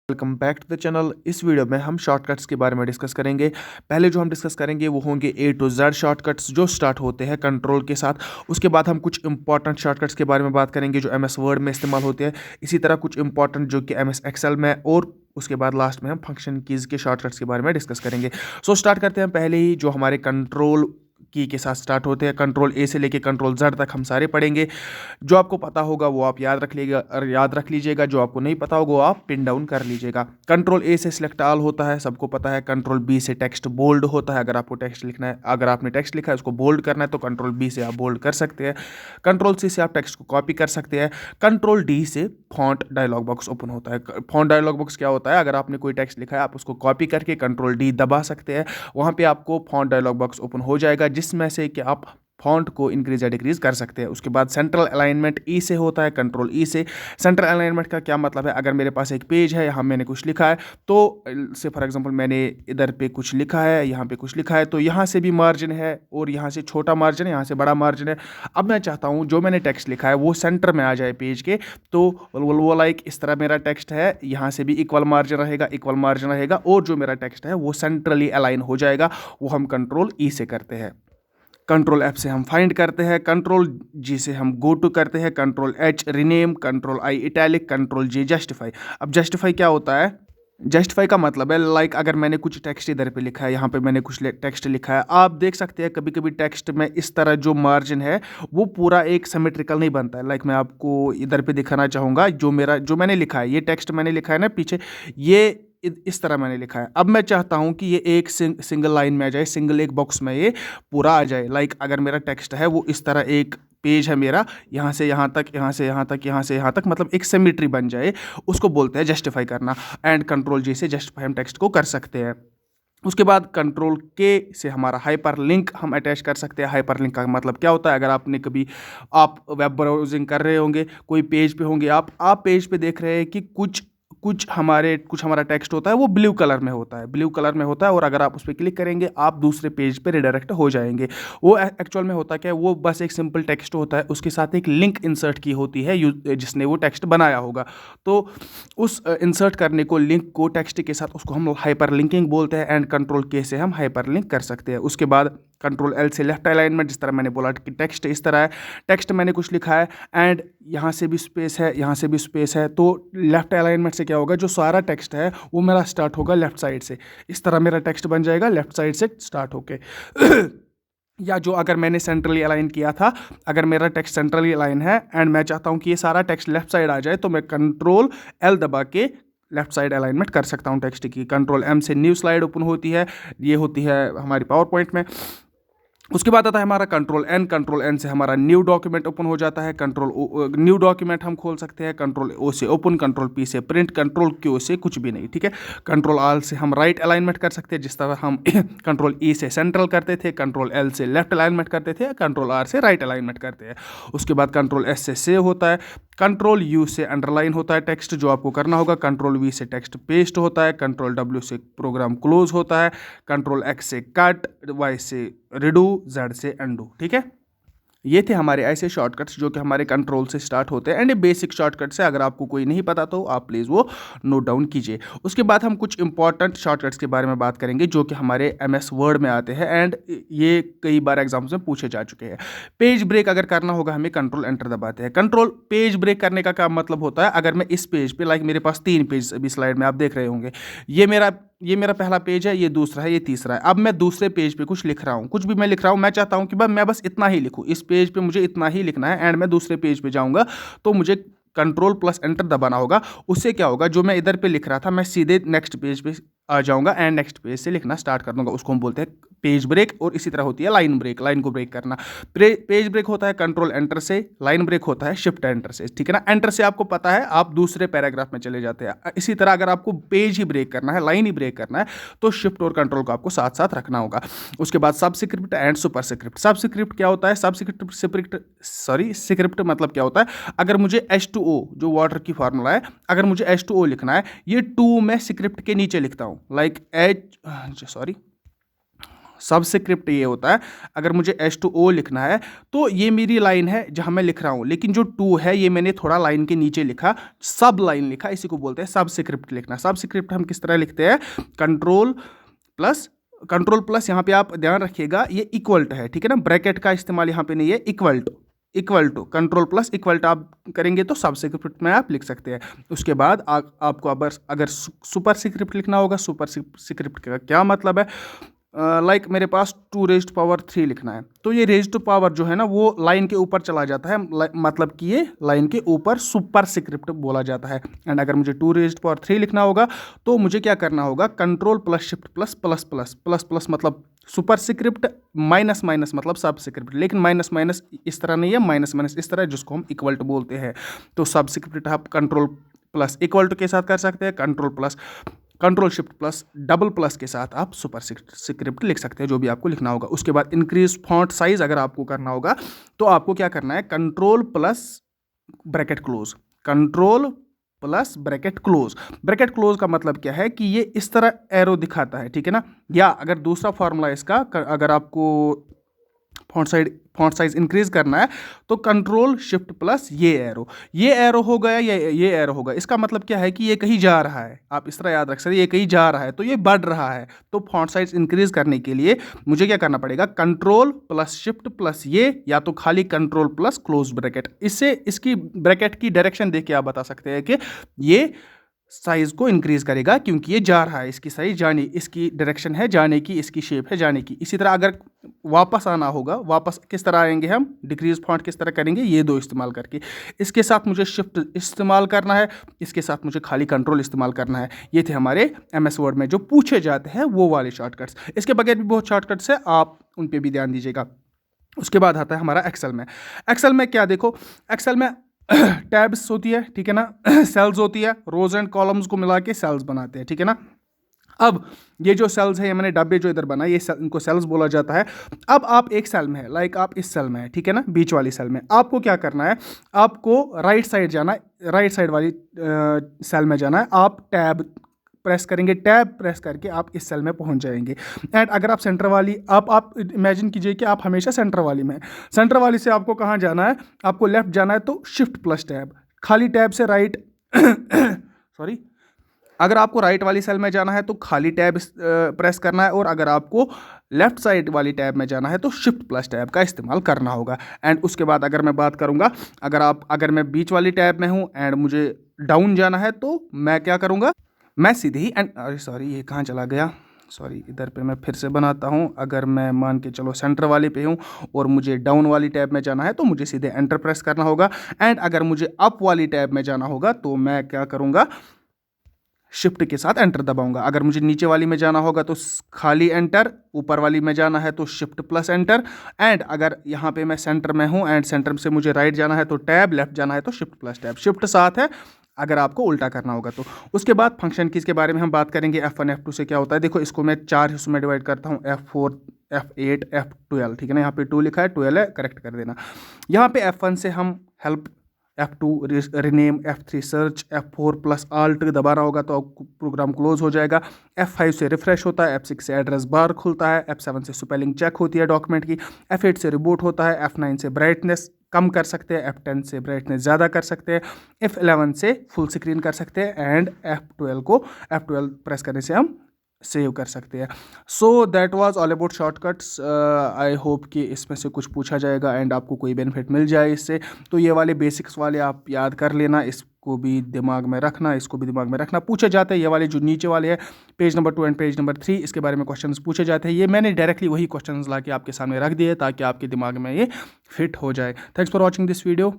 Welcome back to the channel. इस video में हम शॉर्टकट्स के बारे में डिस्कस करेंगे। पहले जो हम डिस्कस करेंगे वो होंगे A to Z शॉर्टकट्स जो स्टार्ट होते हैं कंट्रोल के साथ। उसके बाद हम कुछ इंपॉर्टेंट शॉर्टकट्स के बारे में बात करेंगे जो MS वर्ड में इस्तेमाल होते हैं। इसी तरह कुछ इंपॉर्टेंट जो कि MS एक्सेल में, और उसके बाद लास्ट में हम फंक्शन कीज़ के शॉर्टकट्स के बारे में डिस्कस करेंगे। सो स्टार्ट करते हैं पहले ही जो हमारे कंट्रोल की के साथ स्टार्ट होते हैं। कंट्रोल A से लेके कंट्रोल Z तक हम सारे पढ़ेंगे। जो आपको पता होगा वो आप याद रख लीजिएगा, जो आपको नहीं पता होगा वो आप पिन डाउन कर लीजिएगा। कंट्रोल A से सिलेक्ट ऑल होता है, सबको पता है। कंट्रोल B से टेक्स्ट बोल्ड होता है, अगर आपको टेक्स्ट लिखना है, अगर आपने टेक्स्ट लिखा है उसको बोल्ड करना है तो कंट्रोल B से आप बोल्ड कर सकते हैं। कंट्रोल C से आप टेक्स्ट को कॉपी कर सकते हैं। कंट्रोल D से फॉन्ट डायलॉग बॉक्स ओपन होता है। फॉन्ट डायलॉग बॉक्स क्या होता है, अगर आपने कोई टेक्स्ट लिखा है आप उसको कॉपी करके कंट्रोल D दबा सकते हैं, वहाँ पे आपको फॉन्ट डायलॉग बॉक्स ओपन हो जाएगा जिसमें से कि आप फॉन्ट को इंक्रीज या डिक्रीज कर सकते हैं। उसके बाद सेंट्रल अलाइनमेंट ई से होता है, कंट्रोल ई से। सेंट्रल अलाइनमेंट का क्या मतलब है, अगर मेरे पास एक पेज है, यहाँ मैंने कुछ लिखा है, तो से फॉर एग्जांपल मैंने इधर पे कुछ लिखा है, यहाँ पे कुछ लिखा है, तो यहाँ से भी मार्जिन है और यहाँ से छोटा मार्जिन है, यहाँ से बड़ा मार्जिन है। अब मैं चाहता हूँ जो मैंने टेक्स्ट लिखा है वो सेंटर में आ जाए पेज के, तो वो लाइक इस तरह मेरा टेक्स्ट है, यहाँ से भी इक्वल मार्जिन रहेगा और जो मेरा टेक्स्ट है वो सेंट्रली अलाइन हो जाएगा। वो हम कंट्रोल ई से करते हैं। कंट्रोल F से हम फाइंड करते हैं। कंट्रोल G से हम गो टू करते हैं। Control H rename. Control I italic. Control J justify. अब जस्टिफाई क्या होता है, जस्टिफाई का मतलब है लाइक अगर मैंने कुछ टेक्स्ट इधर पे लिखा है, यहाँ पे मैंने कुछ टेक्स्ट लिखा है, आप देख सकते हैं कभी कभी टेक्स्ट में इस तरह जो मार्जिन है वो पूरा एक सिमेट्रिकल नहीं बनता है। लाइक मैं आपको इधर पे दिखाना चाहूँगा, जो मैंने लिखा है, ये टेक्स्ट मैंने लिखा है ना पीछे, ये इस तरह मैंने लिखा है। अब मैं चाहता हूँ कि ये एक सिंगल लाइन में आ जाए, सिंगल एक बॉक्स में ये पूरा आ जाए। लाइक अगर मेरा टेक्स्ट है वो इस तरह एक पेज है मेरा, यहाँ से यहाँ तक, यहाँ से यहाँ तक, यहाँ से यहाँ तक, मतलब एक सिमेट्री बन जाए, उसको बोलते हैं जस्टिफाई करना। एंड कंट्रोल J से जस्टिफाई हम टेक्स्ट को कर सकते हैं। उसके बाद कंट्रोल K से हमारा हाइपर लिंक हम अटैच कर सकते हैं। हाइपर लिंक का मतलब क्या होता है, अगर आपने कभी आप वेब ब्राउजिंग कर रहे होंगे, कोई पेज पे होंगे, आप पेज पे देख रहे हैं कि कुछ हमारा टेक्स्ट होता है वो ब्लू कलर में होता है और अगर आप उस पर क्लिक करेंगे आप दूसरे पेज पे रिडायरेक्ट हो जाएंगे। वो एक्चुअल में होता क्या है, वो बस एक सिंपल टेक्स्ट होता है, उसके साथ एक लिंक इंसर्ट की होती है जिसने वो टेक्स्ट बनाया होगा। तो उस इंसर्ट करने को, लिंक को टेक्स्ट के साथ, उसको हम हाइपर लिंकिंग बोलते हैं। एंड कंट्रोल K से हम हाइपर लिंक कर सकते हैं। उसके बाद कंट्रोल L से लेफ्ट अलाइनमेंट, जिस तरह मैंने बोला कि टेक्स्ट इस तरह है, टेक्स्ट मैंने कुछ लिखा है एंड यहाँ से भी स्पेस है, यहाँ से भी स्पेस है, तो लेफ्ट अलाइनमेंट से क्या होगा, जो सारा टेक्स्ट है वो मेरा स्टार्ट होगा लेफ्ट साइड से। इस तरह मेरा टेक्स्ट बन जाएगा लेफ्ट साइड से स्टार्ट होके। या जो अगर मैंने सेंट्रली अलाइन किया था, अगर मेरा टेक्स्ट सेंट्रली अलाइन है एंड मैं चाहता हूँ कि ये सारा टेक्स्ट लेफ्ट साइड आ जाए, तो मैं कंट्रोल L दबा के लेफ्ट साइड अलाइनमेंट कर सकता हूँ टेक्स्ट की। कंट्रोल M से न्यू स्लाइड ओपन होती है, ये होती है हमारी पावर पॉइंट में। उसके बाद आता है हमारा कंट्रोल N से हमारा न्यू डॉक्यूमेंट ओपन हो जाता है। न्यू डॉक्यूमेंट हम खोल सकते हैं। कंट्रोल O से ओपन, कंट्रोल P से प्रिंट, कंट्रोल Q से कुछ भी नहीं, ठीक है। कंट्रोल R से हम राइट अलाइनमेंट कर सकते हैं, जिस तरह हम कंट्रोल E से सेंट्रल करते थे, कंट्रोल L से लेफ्ट अलाइनमेंट करते थे, कंट्रोल R से राइट अलाइनमेंट करते हैं। उसके बाद कंट्रोल S से सेव होता है। कंट्रोल U से अंडरलाइन होता है टेक्स्ट जो आपको करना होगा। कंट्रोल V से टेक्स्ट पेस्ट होता है। कंट्रोल W से प्रोग्राम क्लोज होता है। कंट्रोल X से कट, Y से रिडू, Z से अंडू, ठीक है। ये थे हमारे ऐसे शॉर्टकट्स जो कि हमारे कंट्रोल से स्टार्ट होते हैं एंड ये बेसिक शॉर्टकट्स है, अगर आपको कोई नहीं पता तो आप प्लीज़ वो नोट डाउन कीजिए। उसके बाद हम कुछ इंपॉर्टेंट शॉर्टकट्स के बारे में बात करेंगे जो कि हमारे MS वर्ड में आते हैं एंड ये कई बार एग्जाम्स में पूछे जा चुके हैं। पेज ब्रेक अगर करना होगा हमें कंट्रोल एंटर दबाते हैं। कंट्रोल पेज ब्रेक करने का क्या मतलब होता है, अगर मैं इस पेज पे, लाइक मेरे पास 3 पेज अभी स्लाइड में आप देख रहे होंगे, ये मेरा पहला पेज है, ये दूसरा है, ये तीसरा है। अब मैं दूसरे पेज पे कुछ लिख रहा हूँ, कुछ भी मैं लिख रहा हूँ, मैं चाहता हूँ कि मैं बस इतना ही लिखूँ, इस पेज पे मुझे इतना ही लिखना है एंड मैं दूसरे पेज पे जाऊँगा तो मुझे कंट्रोल प्लस एंटर दबाना होगा। उससे क्या होगा, जो मैं इधर पे लिख रहा था मैं सीधे नेक्स्ट पेज पे आ जाऊँगा एंड नेक्स्ट पेज से लिखना स्टार्ट कर दूँगा। उसको हम बोलते हैं पेज ब्रेक। और इसी तरह होती है लाइन ब्रेक, लाइन को ब्रेक करना। पेज ब्रेक होता है कंट्रोल एंटर से, लाइन ब्रेक होता है शिफ्ट एंटर से, ठीक है ना। एंटर से आपको पता है आप दूसरे पैराग्राफ में चले जाते हैं। इसी तरह अगर आपको पेज ही ब्रेक करना है, लाइन ही ब्रेक करना है, तो शिफ्ट और कंट्रोल को आपको साथ साथ रखना होगा। उसके बाद सबस्क्रिप्ट एंड सुपरस्क्रिप्ट। सबस्क्रिप्ट क्या होता है, स्क्रिप्ट मतलब क्या होता है, अगर मुझे H2O जो वाटर की फार्मूला है, अगर मुझे H2O लिखना है, ये 2 मैं स्क्रिप्ट के नीचे लिखता हूँ, लाइक सबस्क्रिप्ट ये होता है, अगर मुझे H2O लिखना है तो ये मेरी लाइन है जहां मैं लिख रहा हूं, लेकिन जो 2 है ये मैंने थोड़ा लाइन के नीचे लिखा, सब लाइन लिखा, इसी को बोलते हैं सबस्क्रिप्ट लिखना। सबस्क्रिप्ट हम किस तरह लिखते हैं, कंट्रोल प्लस यहाँ पे आप ध्यान रखिएगा ये इक्वल टू है, ठीक है ना, ब्रैकेट का इस्तेमाल यहाँ पे नहीं है, equal to control plus equal to आप करेंगे तो सबस्क्रिप्ट में आप लिख सकते हैं। उसके बाद आपको अगर सुपर स्क्रिप्ट लिखना होगा, सुपर स्क्रिप्ट का क्या मतलब है, लाइक मेरे पास 2⁻³ लिखना है, तो ये रेज टू पावर जो है ना वो लाइन के ऊपर चला जाता है, मतलब कि ये लाइन के ऊपर सुपर स्क्रिप्ट बोला जाता है। एंड अगर मुझे 2⁻³ लिखना होगा तो मुझे क्या करना होगा, control plus shift plus plus plus plus plus मतलब सुपर स्क्रिप्ट, माइनस माइनस मतलब सब स्क्रिप्ट, लेकिन माइनस माइनस इस तरह नहीं है, माइनस माइनस इस तरह जिसको हम इक्वल टू बोलते हैं। तो सब स्क्रिप्ट आप कंट्रोल प्लस इक्वल टू के साथ कर सकते हैं, control shift plus double plus के साथ आप सुपर स्क्रिप्ट लिख सकते हैं, जो भी आपको लिखना होगा। उसके बाद इंक्रीज फॉन्ट साइज अगर आपको करना होगा तो आपको क्या करना है, control plus bracket close, control plus bracket close का मतलब क्या है कि ये इस तरह एरो दिखाता है, ठीक है ना। या अगर दूसरा फॉर्मूला इसका, अगर आपको फॉन्ट साइज इंक्रीज करना है तो कंट्रोल शिफ्ट प्लस ये एरो हो गया, ये एरो होगा। इसका मतलब क्या है कि ये कहीं जा रहा है, आप इस तरह याद रख सकते हैं, ये कहीं जा रहा है तो ये बढ़ रहा है। तो फॉन्ट साइज इंक्रीज करने के लिए मुझे क्या करना पड़ेगा, कंट्रोल प्लस शिफ्ट प्लस ये, या तो खाली कंट्रोल प्लस क्लोज ब्रैकेट। इससे इसकी ब्रैकेट की डायरेक्शन देख के आप बता सकते हैं कि ये साइज को इंक्रीज करेगा क्योंकि ये जा रहा है, इसकी साइज जाने, इसकी डायरेक्शन है जाने की, इसकी शेप है जाने की। इसी तरह अगर वापस आना होगा, वापस किस तरह आएंगे हम, डिक्रीज फॉन्ट किस तरह करेंगे, ये दो इस्तेमाल करके। इसके साथ मुझे शिफ्ट इस्तेमाल करना है, इसके साथ मुझे खाली कंट्रोल इस्तेमाल करना है। ये थे हमारे MS वर्ड में जो पूछे जाते हैं वो वाले शॉर्टकट्स। इसके बगैर भी बहुत शॉर्टकट्स है, आप उन पर भी ध्यान दीजिएगा। उसके बाद आता है हमारा एक्सेल में क्या देखो, एक्सेल में टैब्स होती है, ठीक है ना, सेल्स होती है, रोज एंड कॉलम्स को मिला के सेल्स बनाते हैं, ठीक है ना। अब ये जो सेल्स है, ये मैंने डब्बे जो इधर बनाए, ये इनको सेल्स बोला जाता है। अब आप एक सेल में है, लाइक आप इस सेल में है, ठीक है ना, बीच वाली सेल में आपको क्या करना है, आपको राइट साइड जाना है, राइट साइड वाली सेल में जाना है। आप टैब प्रेस करेंगे, टैब प्रेस करके आप इस सेल में पहुंच जाएंगे। एंड अगर आप सेंटर वाली, आप इमेजिन कीजिए कि आप हमेशा सेंटर वाली में, सेंटर वाली से आपको कहाँ जाना है, आपको लेफ्ट जाना है तो शिफ्ट प्लस टैब, खाली टैब से राइट सॉरी, अगर आपको राइट वाली सेल में जाना है तो खाली टैब प्रेस करना है, और अगर आपको लेफ्ट साइड वाली टैब में जाना है तो शिफ्ट प्लस टैब का इस्तेमाल करना होगा। एंड उसके बाद अगर मैं बात करूंगा, अगर मैं बीच वाली टैब में हूं एंड मुझे डाउन जाना है तो मैं क्या करूंगा, मैं सीधे ही अरे सॉरी, ये कहाँ चला गया, सॉरी, इधर पे मैं फिर से बनाता हूँ। अगर मैं मान के चलो सेंटर वाले पे हूँ और मुझे डाउन वाली टैब में जाना है तो मुझे सीधे एंटर प्रेस करना होगा। एंड अगर मुझे अप वाली टैब में जाना होगा तो मैं क्या करूँगा, शिफ्ट के साथ एंटर दबाऊंगा। अगर मुझे नीचे वाली में जाना होगा तो खाली एंटर, ऊपर वाली में जाना है तो शिफ्ट प्लस एंटर। एंड अगर यहाँ पे मैं सेंटर में हूँ एंड सेंटर से मुझे राइट जाना है तो टैब, लेफ्ट जाना है तो शिफ्ट प्लस टैब, शिफ्ट साथ है अगर आपको उल्टा करना होगा तो। उसके बाद फंक्शन कीज के बारे में हम बात करेंगे। F1 F2 से क्या होता है, देखो इसको मैं 4 हिस्सों में डिवाइड करता हूँ, F4 F8 F12, ठीक है ना, यहाँ पे 2 लिखा है, 12 है, करेक्ट कर देना। यहाँ पे F1 से हम help, F2 rename, F3 search, F4 plus alt दबाना होगा तो प्रोग्राम क्लोज हो जाएगा। F5 से रिफ्रेश होता है, F6 से एड्रेस बार खुलता है, F7 से स्पेलिंग चेक होती है डॉक्यूमेंट की, F8 से रिबूट होता है, F9 से ब्राइटनेस कम कर सकते हैं, F10 से ब्राइटनेस ज़्यादा कर सकते हैं, F11 से फुल स्क्रीन कर सकते हैं, एंड F12 प्रेस करने से हम सेव कर सकते हैं। So that was all about shortcuts. I hope कि इसमें से कुछ पूछा जाएगा एंड आपको कोई बेनिफिट मिल जाए इससे। तो ये वाले बेसिक्स वाले आप याद कर लेना, इसको भी दिमाग में रखना, इसको भी दिमाग में रखना। पूछे जाते हैं ये वाले जो नीचे वाले हैं, page number 2 and page number 3, इसके बारे में क्वेश्चंस पूछे जाते हैं। ये मैंने डायरेक्टली वही क्वेश्चंस ला के आपके सामने रख दिए ताकि आपके दिमाग में ये फिट हो जाए। Thanks for watching this video.